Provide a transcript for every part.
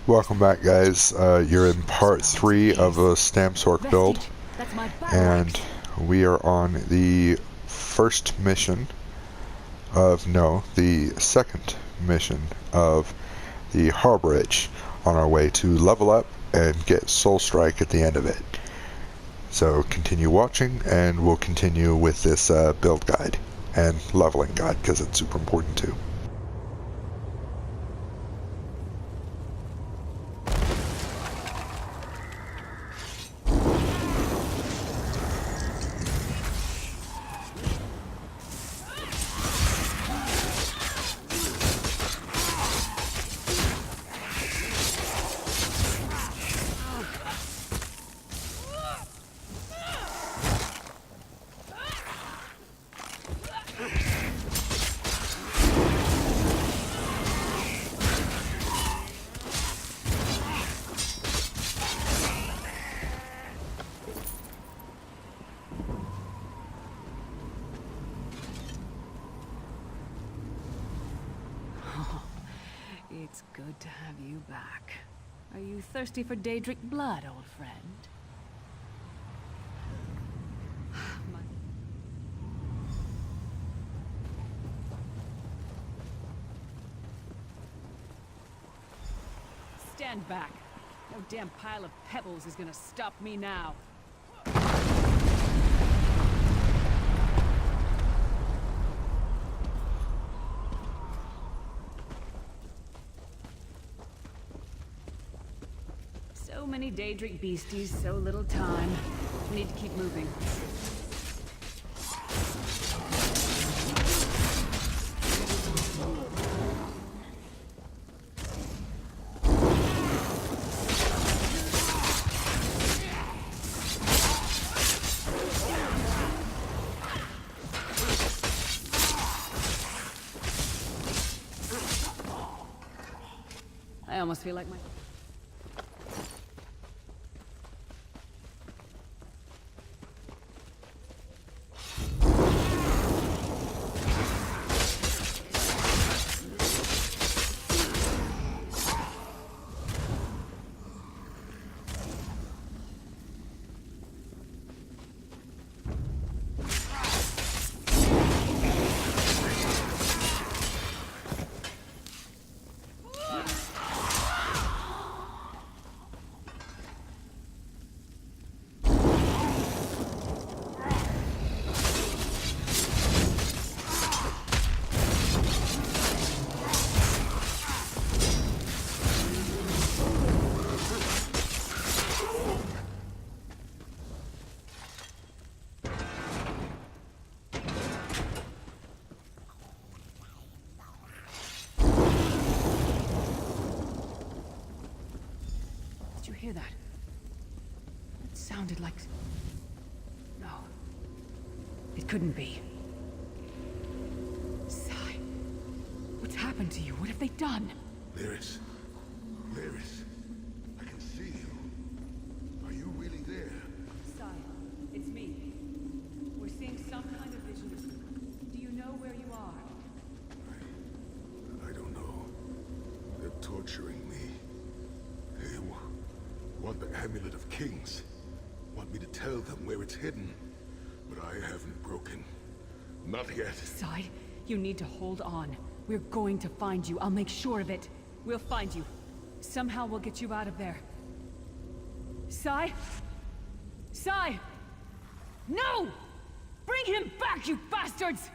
Welcome back, guys. You're in part 3 of a Stam Sorc build, and we are on the first mission of, the second mission of the Harbridge, on our way to level up and get Soul Strike at the end of it. So continue watching, and we'll continue with this build guide and leveling guide, because it's super important too. It's good to have you back. Are you thirsty for Daedric blood, old friend? Stand back. No damn pile of pebbles is gonna stop me now. So many Daedric beasties, so little time. We need to keep moving. I almost feel like my... Did you hear that? It sounded like... No. It couldn't be. Sai, what's happened to you? What have they done? Lyris. Lyris. I can see you. Are you really there? Sai, it's me. We're seeing some kind of visions. Do you know where you are? I don't know. They're torturing me. They want the Amulet of Kings. Want me to tell them where it's hidden. But I haven't broken. Not yet. Sai, you need to hold on. We're going to find you. I'll make sure of it. We'll find you. Somehow we'll get you out of there. Sai? Sai! No! Bring him back, you bastards!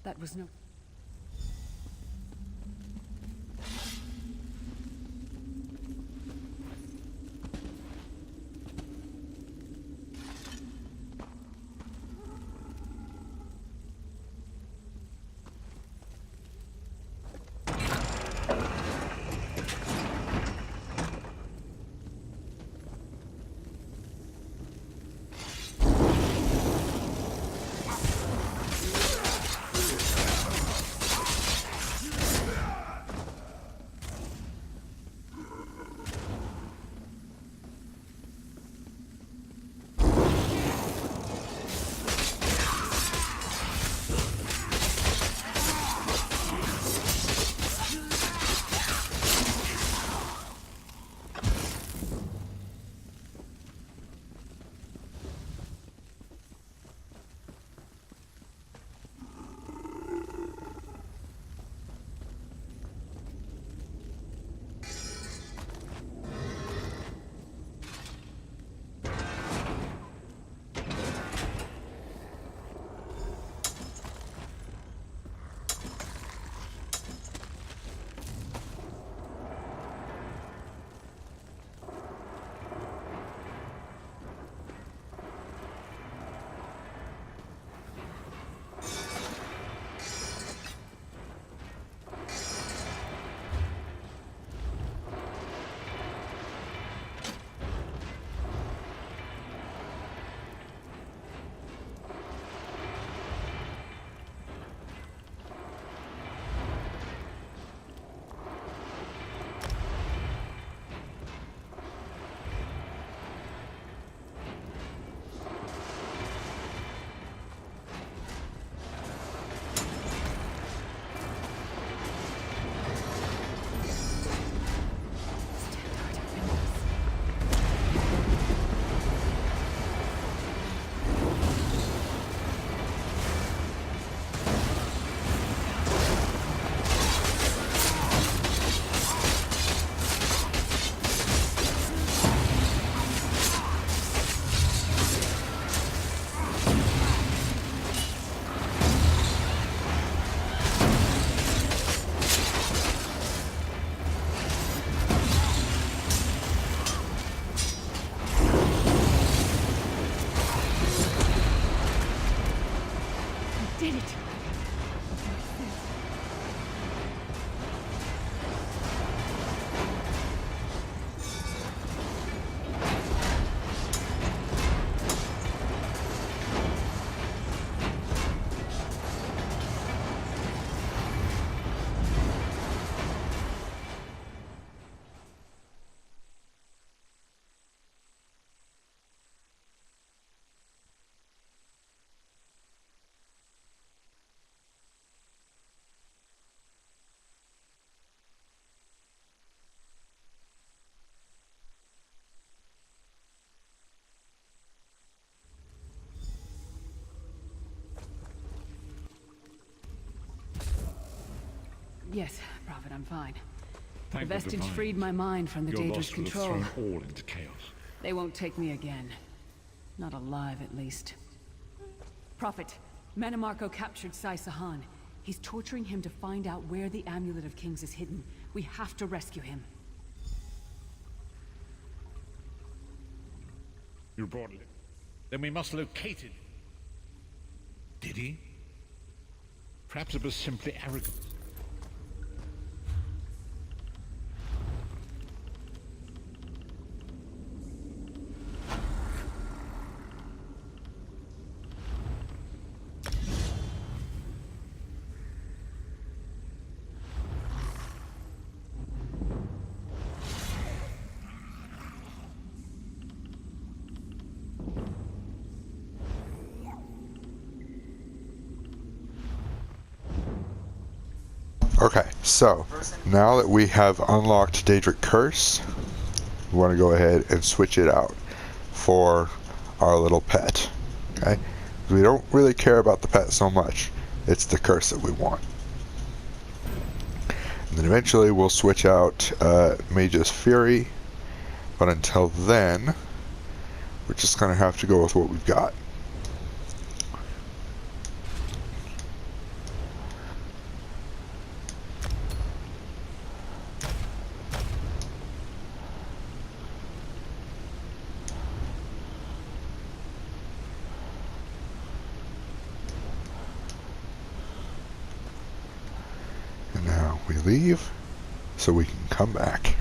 That was no... Yes, Prophet, I'm fine. Thank The the vestige divine. freed my mind from the Your dangerous loss would have control. thrown all into chaos. They won't take me again. Not alive, at least. Prophet, Manamarco captured Sai Sahan. He's torturing him to find out where the Amulet of Kings is hidden. We have to rescue him. You brought it. Then we must locate it. Did he? Perhaps it was simply arrogance. Okay, so now that we have unlocked Daedric Curse, we want to go ahead and switch it out for our little pet. Okay, we don't really care about the pet so much. It's the curse that we want. And then eventually we'll switch out Mage's Fury, but until then, we're just going to have to go with what we've got. And now we leave so we can come back.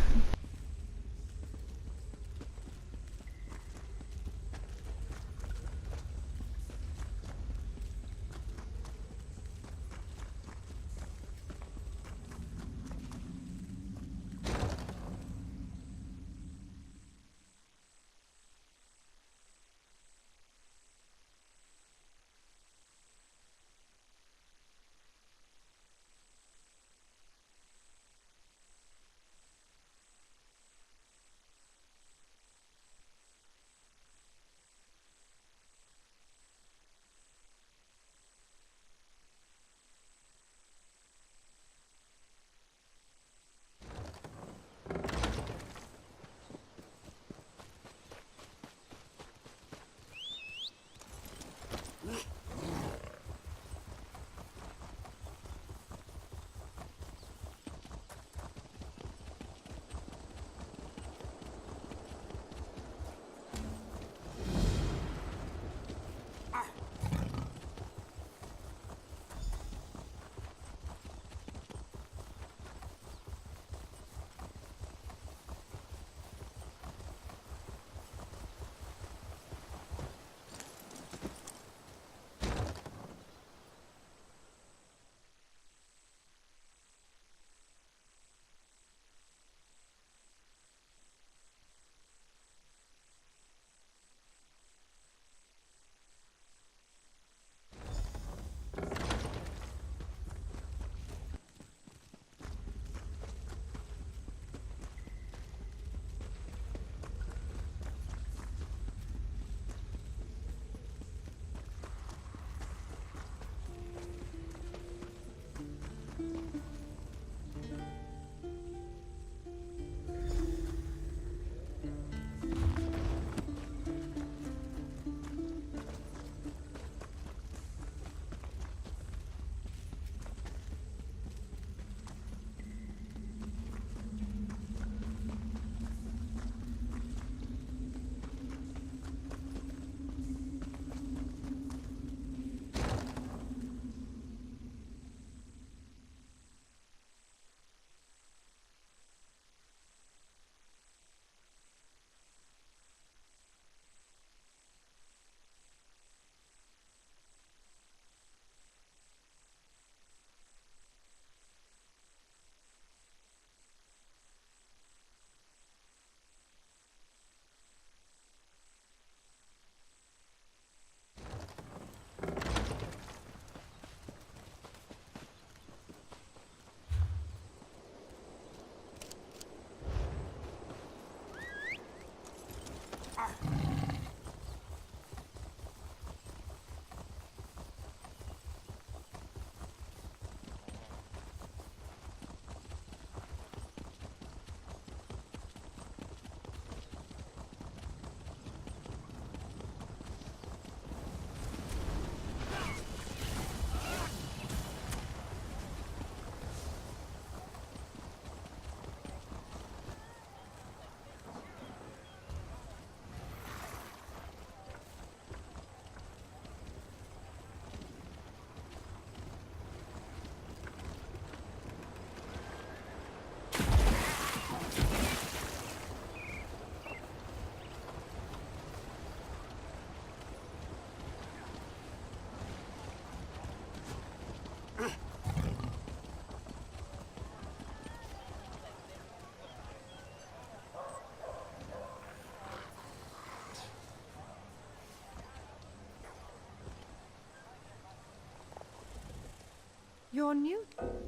on you?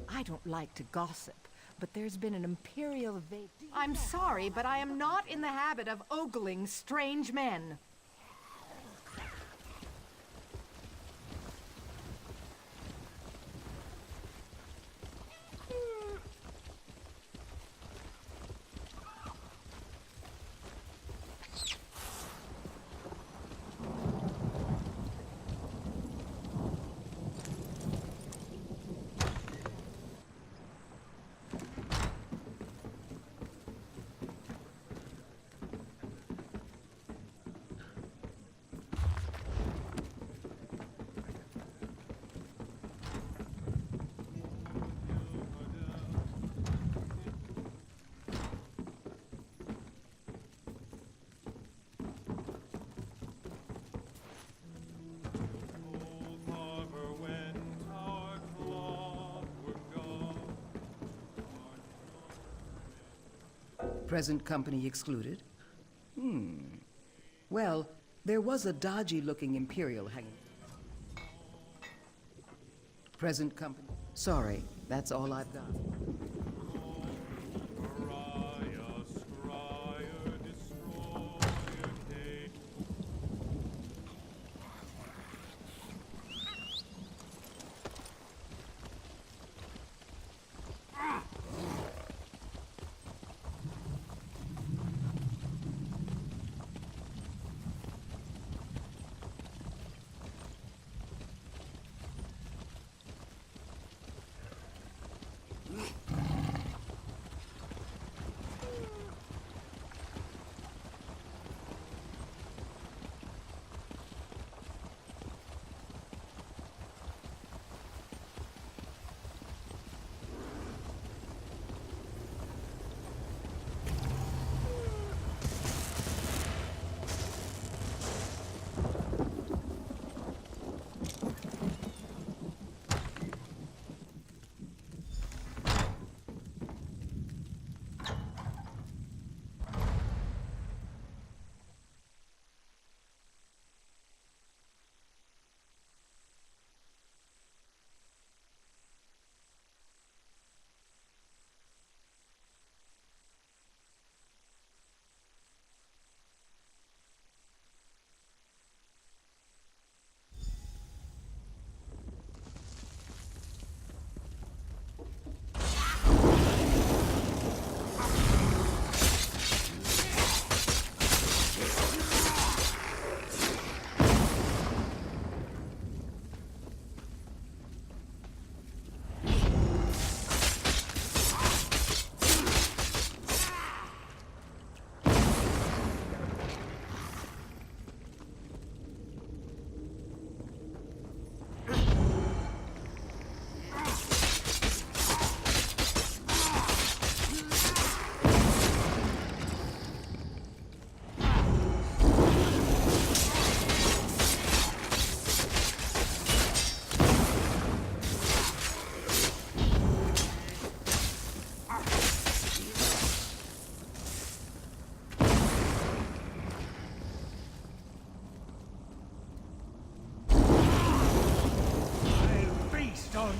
I don't like to gossip, but there's been an Imperial vape. I'm sorry, but I am not in the habit of ogling strange men. Present company excluded? Well, there was a dodgy-looking Imperial hanging. Present company. Sorry, that's all I've got.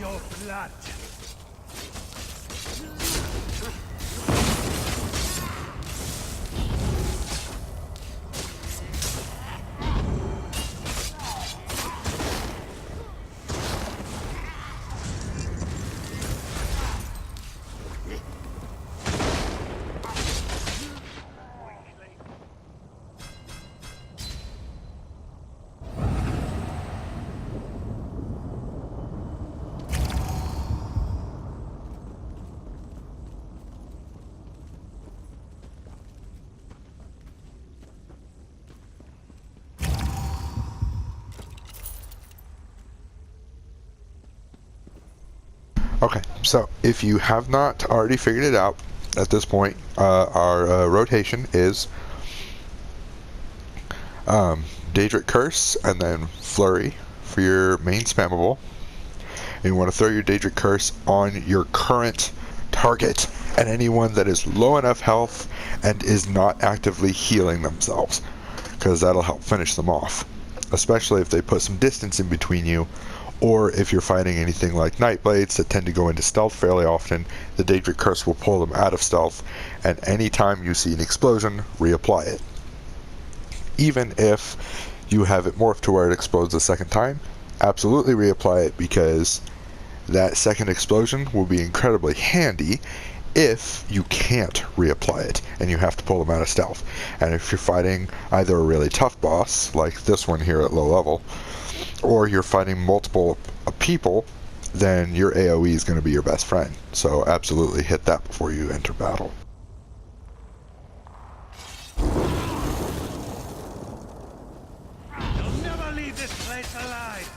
your blood. Okay, so if you have not already figured it out at this point, our rotation is Daedric Curse and then Flurry for your main spammable. And you want to throw your Daedric Curse on your current target and anyone that is low enough health and is not actively healing themselves, because that'll help finish them off, especially if they put some distance in between you Or if you're fighting anything like Nightblades that tend to go into stealth fairly often, the Daedric Curse will pull them out of stealth, and anytime you see an explosion, reapply it. Even if you have it morphed to where it explodes a second time, absolutely reapply it, because that second explosion will be incredibly handy if you can't reapply it and you have to pull them out of stealth. And if you're fighting either a really tough boss, like this one here at low level, or you're fighting multiple people, then your AoE is going to be your best friend. So absolutely hit that before you enter battle. You'll never leave this place alive!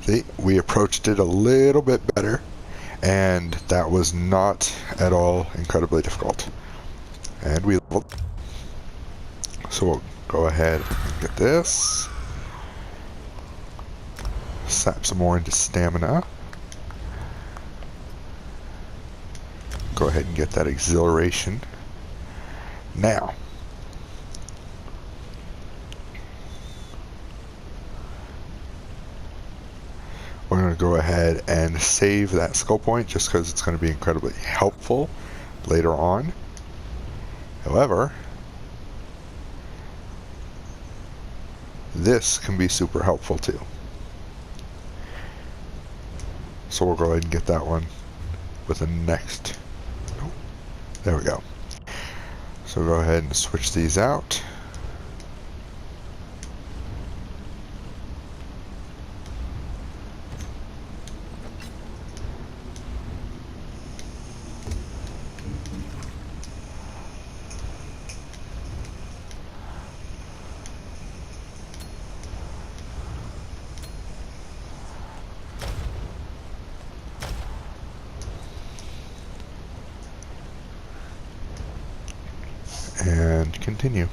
See, we approached it a little bit better, and that was not at all incredibly difficult. And we leveled. So we'll go ahead and get this. Sap some more into stamina. Go ahead and get that exhilaration. Now, we're going to go ahead and save that skill point just because it's going to be incredibly helpful later on. However, this can be super helpful too. So we'll go ahead and get that one with the next. Oh, there we go. So go ahead and switch these out. And continue.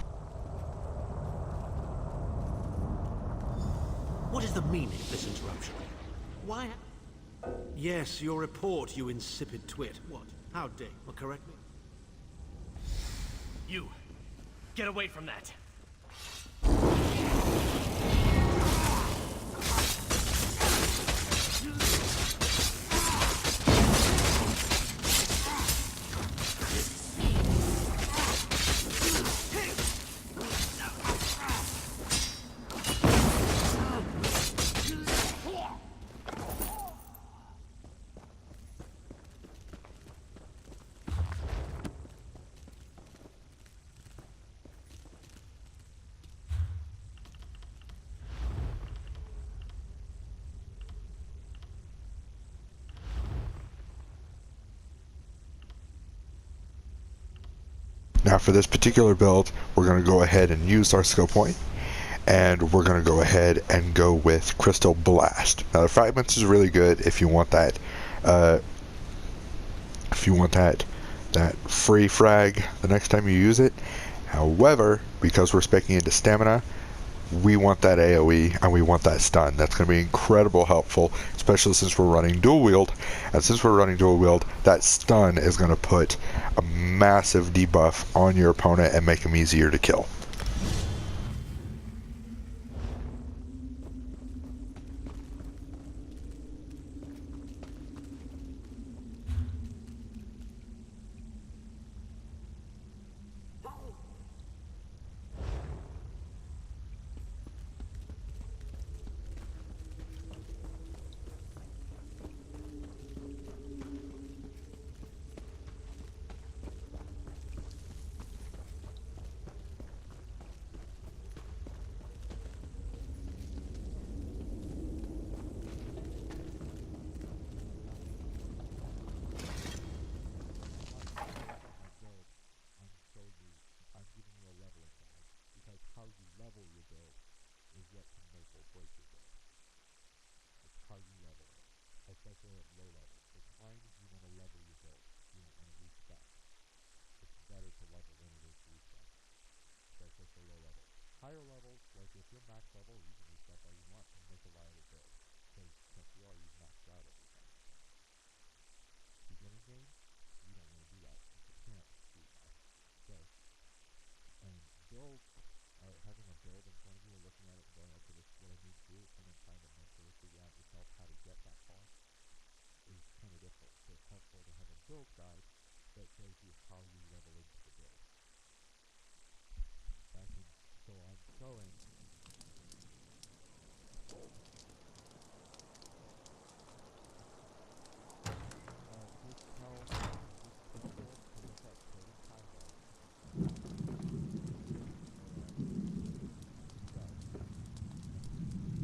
What is the meaning of this interruption? Why? Yes, your report, you insipid twit. What? How dare you? Correct me? You! Get away from that! Now for this particular build, we're going to go ahead and use our skill point, and we're going to go ahead and go with Crystal Blast. Now the fragments is really good if you want that, that free frag the next time you use it. However, because we're speccing into stamina, we want that AoE and we want that stun. That's going to be incredible helpful, especially since we're running dual wield. And since we're running dual wield, that stun is going to put a massive debuff on your opponent and make them easier to kill. with the low level. Higher levels, like if you're max level, you can use stuff all you want and make a viable build. Because chances are you've maxed out everything. Beginning game, you don't want to do that. You can't do that. So, and build, having a build in front of you, looking at it and going, okay, this is what I need to do, and then trying to mentally figure out yourself how to get that far is kind of difficult. So it's helpful to have a build guide that shows you how you level into the build. So I'm showing this is how this pistol will look like played in combat.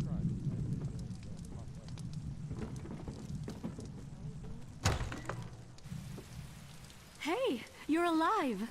Try it. I think they'll pop up. Hey, you're alive!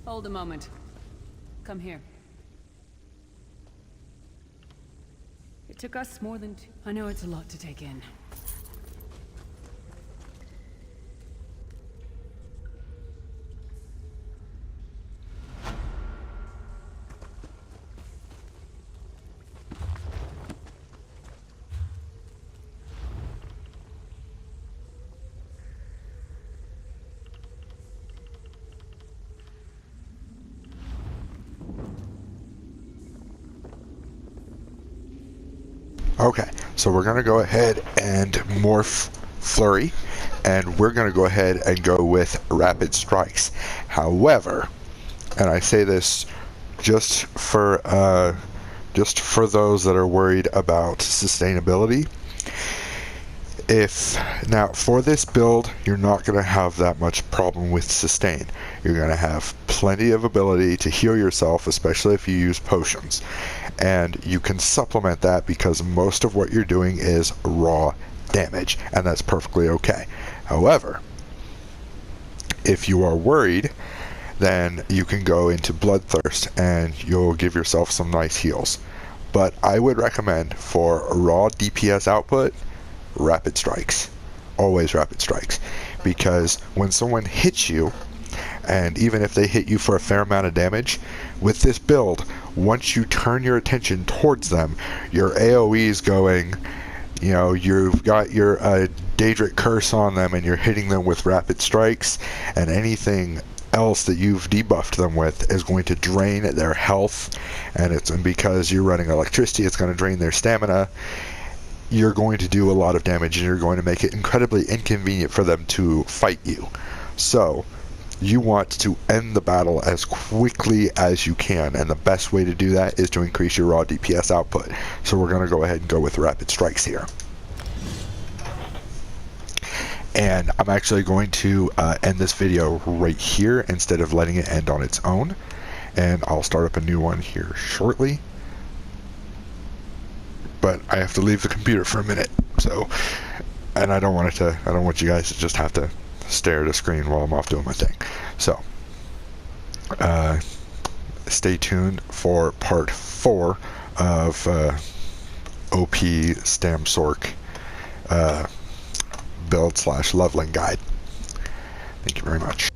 Hold a moment. Come here. It took us more than two. I know it's a lot to take in. Okay, so we're going to go ahead and morph Flurry, and we're going to go ahead and go with Rapid Strikes. However, and I say this just for those that are worried about sustainability, now for this build, you're not going to have that much problem with sustain. You're going to have plenty of ability to heal yourself, especially if you use potions. And you can supplement that because most of what you're doing is raw damage, and that's perfectly okay. However, if you are worried, then you can go into Bloodthirst and you'll give yourself some nice heals. But I would recommend for raw DPS output, Rapid Strikes. Always Rapid Strikes. Because when someone hits you, and even if they hit you for a fair amount of damage, with this build, once you turn your attention towards them, your AoE's going, you know, you've got your Daedric Curse on them and you're hitting them with Rapid Strikes, and anything else that you've debuffed them with is going to drain their health, and because you're running electricity, it's going to drain their stamina. You're going to do a lot of damage, and you're going to make it incredibly inconvenient for them to fight you. So you want to end the battle as quickly as you can, and the best way to do that is to increase your raw DPS output. So we're going to go ahead and go with Rapid Strikes here. And I'm actually going to end this video right here instead of letting it end on its own, and I'll start up a new one here shortly. But I have to leave the computer for a minute, so, and I don't want you guys to just have to stare at a screen while I'm off doing my thing. So, stay tuned for part 4 of OP Stam Sorc build / leveling guide. Thank you very much.